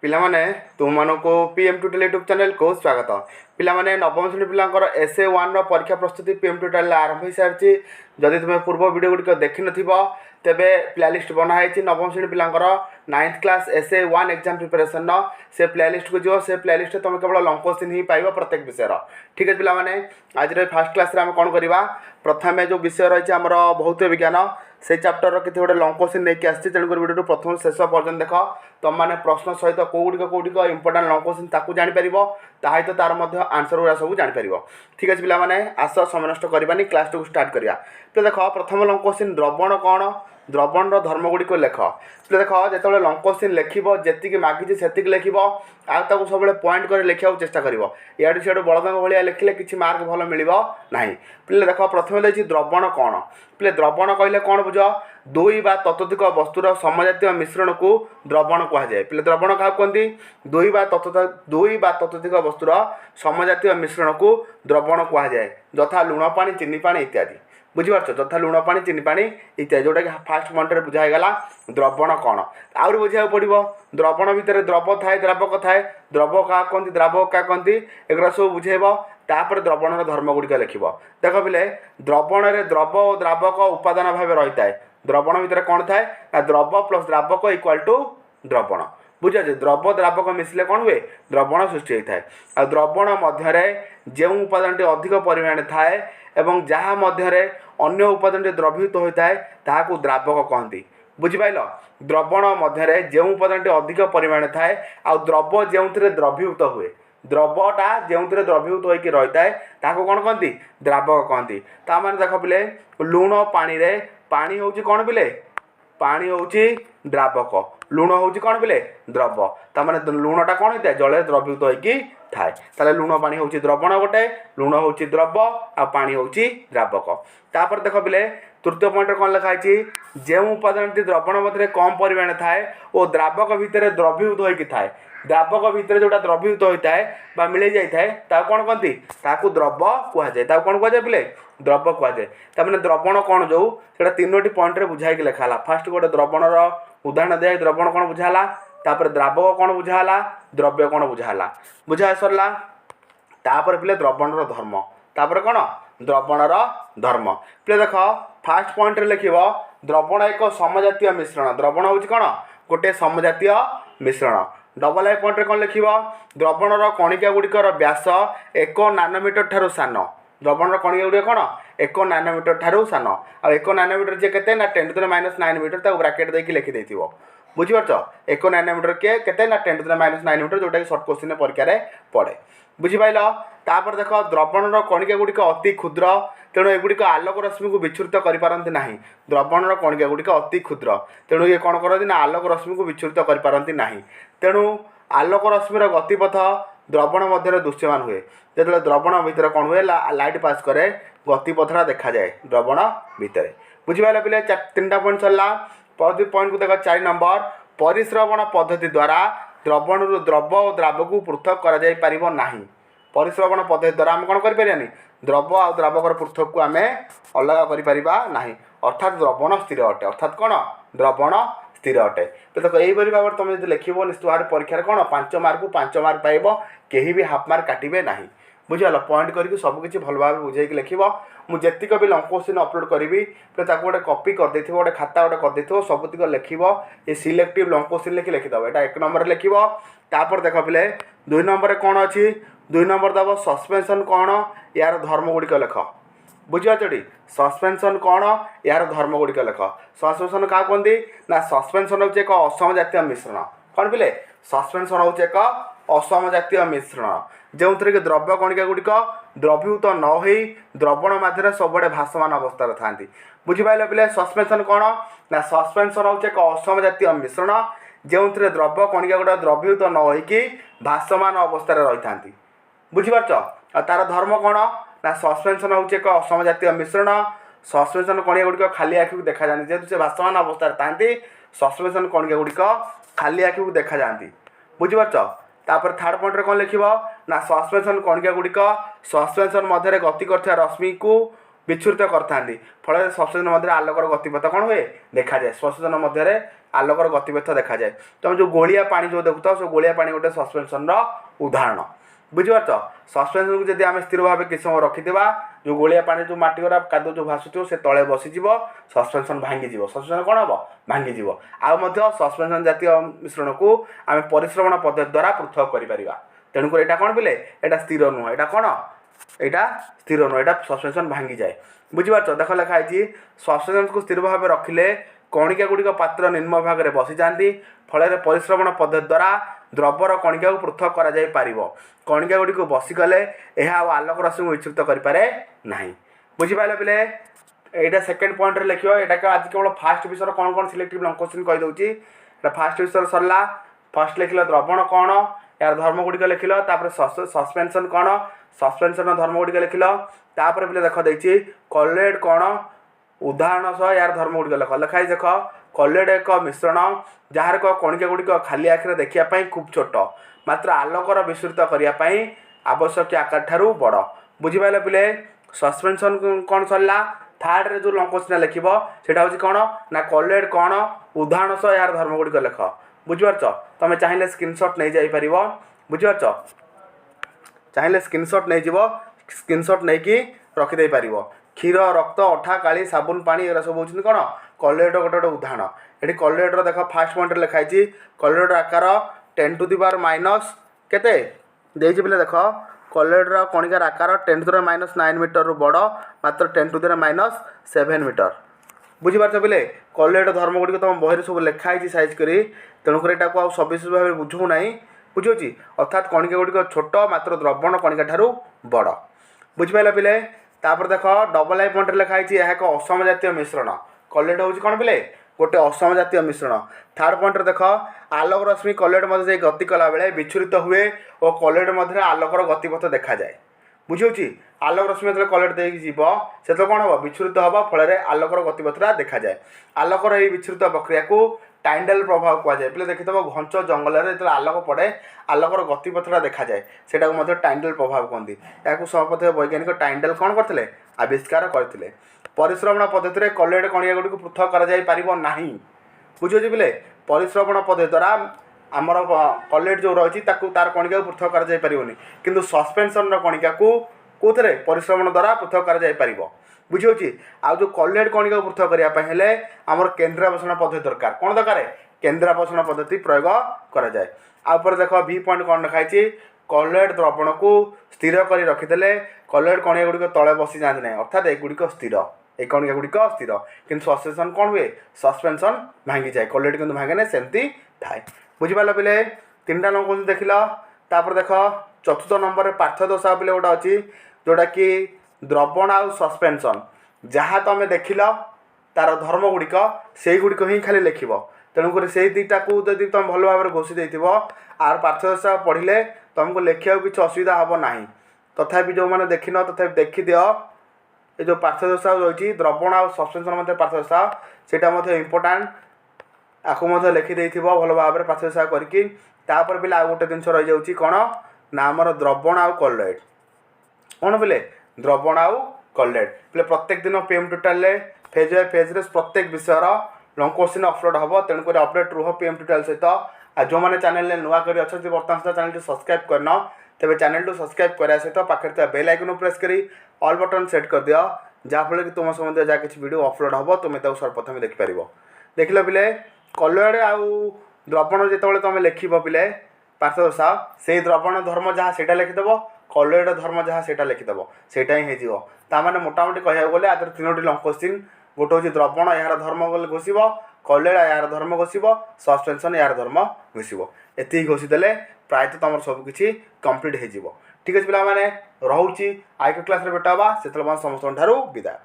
पिलामाने तुमको पीएम टुटल YouTube channel को स्वागत। पिलामाने नवम श्रेणी पिलांकर एसए 1 परीक्षा प्रस्तुति पीएम टुटल आरंभ हो सारी। जदि तुम पूर्व वीडियो गुड़िक देखि नथिबो तेबे प्लेलिस्ट बनाई नवम श्रेणी पिलांकर 9th class SA 1 exam preparation से प्लेलिस्ट को जो से प्लेलिस्ट तुम केवल लंग क्वेश्चन ही पाइब प्रत्येक विषय। ठीक है पिलामाने आज फर्स्ट क्लास आम कौन करवा प्रथम जो विषय रही है आमर भौत विज्ञान से चैप्टर किसी गोटे लंग क्वेश्चन नहीं आसी तेणुकर वीडियो प्रथम शेष पर्यटन देख तुम मैंने प्रश्न सहित कौटिक इंपोर्टाट लंग क्वेश्चन ताकू जापर ताहित तार आंसर गुरा सब जापर। ठीक अच्छे पिलाने आस समय नष्ट करवानी क्लास को स्टार्ट करा। तो देख प्रथम लंग क्वेश्चन द्रवण कौन द्रवण धर्म गुड़िक लेख। तो देख जो लंग क्वेश्चन लिख जी मागिचे से लिख आगे सब पॉइंट कर लिखा चेष्टा कर इडू सियाड़ू बड़द भाया लिखिले किसी मार्क भल मिल ना। पे देख प्रथम देखिए द्रवण कौन पे द्रवण कहले कौन बुझ दुई बा ततोधिक वस्तुर समजातीय मिश्रण को द्रवण कहुए। पे द्रवण क्या कहते दुई बा ततोधिक वस्तुर समजातीय मिश्रण को द्रवण कहुए यथा लुण पानी चीनी पानी इत्यादि बुझीपार यथा लुण पानी चीनी पानी इत्यादि जोटा कि फास्ट पॉइंट बुझाईगला द्रवण कौन आउरी बुझा पड़ो द्रवण भितर द्रव थाए द्रावक थाए द्रव क्या कहते द्रावक क्या कहते एगुरा सब बुझेब तापर द्रवण धर्म गुड़िक लिख। देख पिले द्रवण में द्रव और द्रावक उपादान भाव रही है द्रवण भितर कौन थाए ना द्रव प्लस द्रावक इक्वाल टू द्रवण बुझे द्रव द्रावक मिसिले कौन हुए द्रवण सृष्टि होता है। आ द्रवण मध्य जो उपादान अधिक परिमाण थाए एवं जहाँ मध्य अन्य उपादान द्रवीभूत होता है ताकू द्रावक कहती बुझिपाइल। द्रवण मध्य जो उपादान अधिक परिमाण थाए आ द्रव जो द्रवीभूत हुए द्रवटा जो द्रवीभूत होकर रही है ताकू कौन कहती द्रावक कहती। ता माने देख पिले लुण पानी रे पानी हूँ कौन पिले पानी हूँ द्रावक लुण हूँ कौन पिले द्रव ताने लुणटा कौन होता है जल द्रवीभूत होकर थाए ताले लुण पानी हूँ द्रवण गोटे लुण हूँ द्रव आ पानी हूँ द्रावक। तापर देख पिले तृतीय पॉइंट कौन लिखाई जो उपादान द्रवण मध्य कम परिमाण थाए और द्रावक भितर द्रवीभूत होकर थाए द्रावक भितर जोटा द्रवीभूत होता है मिल जाए कौन कहती ताकू द्रव कहुए कौन कहुए पिले द्रव कहुए। तमें द्रवण कौन जो तीनोटी पॉइंट बुझाई लिखाला फास्ट गोटे द्रवणर उदाहरण दिया द्रवण कौन बुझाला तापर द्रावक कौन बुझाला द्रव्य कौन बुझाला बुझा सरला। तापर पिले द्रवणर धर्म तापर कौन द्रवणर धर्म पे देख फास्ट पॉइंट लिख द्रवण एक समजातीय मिश्रण द्रवण हूँ कौन गोटे समजातीय मिश्रण। डबल आई पॉइंट कौन लिख द्रवणर कणिका गुड़िकर व्यास 1 नानोमीटर ठारू सान द्रवणर कणिका गुड़िक कौन 1 नानोमीटर ठारू सान आ 1 नानोमीटर जी के 10⁻⁹ मीटर ब्राकेट देकी लिखिदे बुझीपार 1 नानोमीटर के 10⁻⁹ मीटर जोटा कि सर्ट क्वेश्चन परीक्षा पड़े बुझीपाइल। तापर देख द्रवणर कणिका गुड़िक अति क्षुद्र तेणु एगुड़िक आलोक रश्मि को विच्छुरित करपारती ना द्रवणर कणिका गुड़िक अति क्षुद्र तेणु ये कौन करती ना आलोक रश्मि को विच्छुरित करपारती ना तेणु आलोक रश्मिर गतिपथ द्रवण मध्य दृश्यमान हुए जो द्रवण भितर कौन हुए लाइट पास करे गतिपथटा देखा जाए द्रवण भितर बुझीपारे पिले 3टा पॉइंट सरला। प्रति पॉइंट को देख 4 नंबर परिश्रवण पद्धति द्वारा द्रवण द्रव और द्रावक को पृथक करा परिश्रवण पद्धति द्वारा आम कौन करें द्रव आ द्रावकर पृथक को आम अलग करना अर्थात द्रवण स्थिर अटे अर्थात कौन द्रवण स्थिर अटे। तो देखो यही भाव में तुम जो लिख निश्चित भाव परीक्षा कौन 5 मार्क को 5 मार्क पाइब कहीं भी हाफ मार्क काटे ना बुझल पॉइंट करके सबकि भल भाव बुझे लिख मुझे भी लंग क्वेश्चन अपलोड करी गोटे कॉपी कर गोटे खाता गोटे कर सबुतिक लिख ये सिलेक्टिव लंग क्वेश्चन लिखिदेव यहाँ 1 नंबर लिख तापर देख पिले 2 नंबर कौन अच्छी 2 नंबर दब सस्पेंशन कौन यार धर्म गुड़िक लिख बुझीपार सस्पेंशन कौन यार धर्म गुड़िक लिख। सस्पेंशन क्या कहते ना सस्पेंशन हूँ एक असम जातीय मिश्रण कौन पिले सस्पेंशन हूँ एक असम जातीय मिश्रण जो थे कि द्रव्य कणिका गुड़िक द्रवीभूत न हो द्रवण मध्य सबुआड़े भासमान अवस्था था बुझीपारे पिले सस्पेंशन कौन ना सस्पेंशन हूँ एक असम जातीय मिश्रण जो थे द्रव्य कणिका गुड़ा द्रवीभूत न हो भासमान अवस्था रही था बुझीपार तार धर्म कौन ना सस्पेंशन हूँ एक असम जातीय मिश्रण सस्पेंशन कणिका गुड़िक खाली आँखि को देखा जाती जेहतु से भासमान अवस्था था सस्पेंशन कणिका गुड़िक खाली आँखि को देखा जाती बुझीपार। तापर 3rd पॉइंट कौन लिख ना सस्पेंशन कणिका गुड़िक सस्पेंशन मध्य गति कर रश्मि को विच्छुरित करथांती फल सब्सटेंस मध्य आलोकर गतिपथ कौन हुए देखा जाए सब्सटेंस मध्य आलोकर गतिपथ देखा जाए तुम जो गोलिया पानी जो देखुता से गोलिया पानी गोटे सस्पेंशन उदाहरण बुझीपार सस्पेंशन को जब आम स्थिर भाव किसी समय रखिदा जो गोलिया पानी जो मटीगरा कादो जो भाषुथ से तले बसीज सस्पेंशन भांगीज सस्पेंशन कौन हम भांगीज आउ सस्पेंशन जातीय मिश्रण को आम परिश्रमण पद्धति द्वारा पृथक कर तेणुक यहाँ कौन बोले यहाँ स्थिर नुह यहाँ कौन यहाँ स्थिर नुह यहाँ सस्पेंशन भांगी जाए बुझीपार देख लिखाई सस्पेंशन को स्थिर भाव रखिले कणिका गुड़िक पात्र निम्न भाग में बसी जाती फल परिश्रमण पद्धति द्वारा द्रवर कणिका को पृथक कर कणिका गुड़ी को बसीगले यह आलोक रश्मि को विच्छुरित करें ना बुझीपारे पिले यहाँ सेकेंड पॉइंट लिख यहाँ आज केवल फास्ट विषय कौन कौन सिलेक्टिव लॉन्ग क्वेश्चन कहीदे फास्ट विषय सरला फर्स्ट लिखल द्रवण कौन यार धर्म गुड़िक लिखल सस्पेंशन कौन सस्पेंशन धर्म गुड़िक लिखल तापर पे देख देती कॉलेड कौन उदाहरण सह यार धर्म गुड़िक लिख लिखाई देख कॉलेड एक मिश्रण जार कणिका गुड़िक खाली आखिर देखापी खूब छोट मात्र आलोकर विस्तृत करने आवश्यक आकार ठारू बड़ बुझीपारे पिले सस्पेंशन कौन सरला थर्ड रे जो लॉन्ग क्वेश्चन लिखब सेटा हूँ कौन ना कॉलेड कौन उदाहरण सह यार धर्म गुड़िक लिख बुझीपार तुम चाहिए स्क्रीनशॉट नहीं जापर बुझीपार चाहिए स्क्रीनशॉट नहीं जीव स्क्रीनशॉट नहीं कि रखिदे पार क्षीर रक्त अठा काली साबुन पानी एरा सब होती कौन कॉलेड गोटे गोटे उदाहरण ये कॉलेड्र देख फास्ट पॉइंट लिखाई कॉलेड आकार 10 टू द पावर माइनस केते देखे देख कॉलेड्र कणिकार आकार 10 टू द माइनस 9 मीटर रु बड़ मात्र 10 टू द माइनस 7 मीटर बुझीपार पिले कॉलेड धर्म गुड़िक तुम बही सब लिखाई साइज कर तेणुक यहाँ सविशेष भाव में बुझू ना बुझे अर्थात कणिका गुड़िक छोट मात्र द्रवण कणिका ठारू बड़ बुझीपारे पिले तापर देख डबल आई पॉइंट लिखाई यह एक असम जातीय मिश्रण कॉलेड हूँ कौन पिले गोटे असम जातीय मिश्रण थर्ड पॉइंट देख आलोक रश्मि कॉलेड मध्य गति कला बेले विच्छुरित हुए और कॉलेड मध्य आलोकर गतिपथ देखा जाए बुझे आलोक रश्मि जो कॉलेड जीव से तो कौन हम विच्छुरित हम फल आलोकर गतिपथटा देखा जाए आलोकर यही विच्छुरित प्रक्रिया को टाइंडल प्रभाव कहुए पे देखी घंच जंगल में जो आलोक पड़े आलोकर गतिपथटा देखा जाए से टाइंडल प्रभाव कहते या सर्वप्रथम वैज्ञानिक टाइंडल कौन करते आविष्कार करते परिश्रमण पद्धति कॉलेड कणिका गुड़ी पृथक कर बुझे पिले परिश्रमण पद्धति द्वारा आमर कॉलेड जो रही तार कणिका को पृथक कर किंतु सस्पेंशन कणिका को कौन परिश्रमण द्वारा पृथक कर बुझे आउ जो कॉलेड कणिका को पृथक करने आमर केन्द्रापसरण पद्धति दरकार कौन दरकार केन्द्रापसरण पद्धति प्रयोग करा जाए आपर देख भी पॉइंट कौन लिखाई कॉलेड द्रवण को स्थिर कर रखिदे कॉलेड कणिका गुड़िक तले बसी जाती ना अर्थात एगुड़िक स्थिर ए कणिका गुड़िक स्थिर किंतु सस्पेंशन कौन हुए सस्पेंशन भांगी जाए कॉलेड किंतु भांगे ना सेमती थाए बुझीपार पिले 3टा नंबर देखिल तापर देख चतुर्थ नंबर पार्थ दशा पिले गोटे अच्छी जोटा कि द्रवण आउ सस्पेंशन जहाँ तुम देखिल तार धर्म गुड़िक से गुड़िक ही खाली लिख तेणुक से दुईटा को जब तुम भल भाव में घोषी देव आर पार्थदशा पढ़ले तुमको लिखा किसी असुविधा हम ना तथापि जो मैंने देखी न तथा देखी दियो ये जो पार्थदशा रही द्रवण आउ सस्पेंशन मध्य पार्थदशा से इम्पोर्टाट आपको लिखिदे भल भाव में पार्थदशा करके पे आउ गोटे जिन रही जाऊँगी कौन ना आमर द्रवण आउ कॉलेड कौन बोले द्रवण आउ कॉलेड पे प्रत्येक दिन PM total phase by phase प्रत्येक विषय लॉन्ग क्वेश्चन अपलोड हम तेणुक अपडेट रुह पीएम टोटाल सहित आ जो मैंने चैनल नुआ कर अच्छा बर्तमान सुधा चैनल सब्सक्राइब करना तेज चैनल सब्सक्राइब करने सहित पाखे बेल आइकन प्रेस करी ऑल बटन सेट कर दियो जहाँफल कि तुम सम्बन्ध जहाँ किसी वीडियो अपलोड हम तुम्हें सर्वप्रथम देखिपार देख पिले कॉलेड आउ द्रवण जो तुम लिख पिले पार्थदशा से द्रवण धर्म जहाँ से लिखिदेव कॉलेड धर्म जहाँ से लिखिदेव सेटा ही होने मोटामोटी कह गले आदर 3टी लॉन्ग क्वेश्चन गोटे हूँ द्रवण यार धर्म घोषिब कॉलेड यार धर्म घोषिब सस्पेंशन यार धर्म घोषिब एति घोषिदेले प्रायतः तुम सबकि कम्प्लीट हो ठीक अच्छे पे रोचे आइक क्लास भेटा से समस्त विदाय।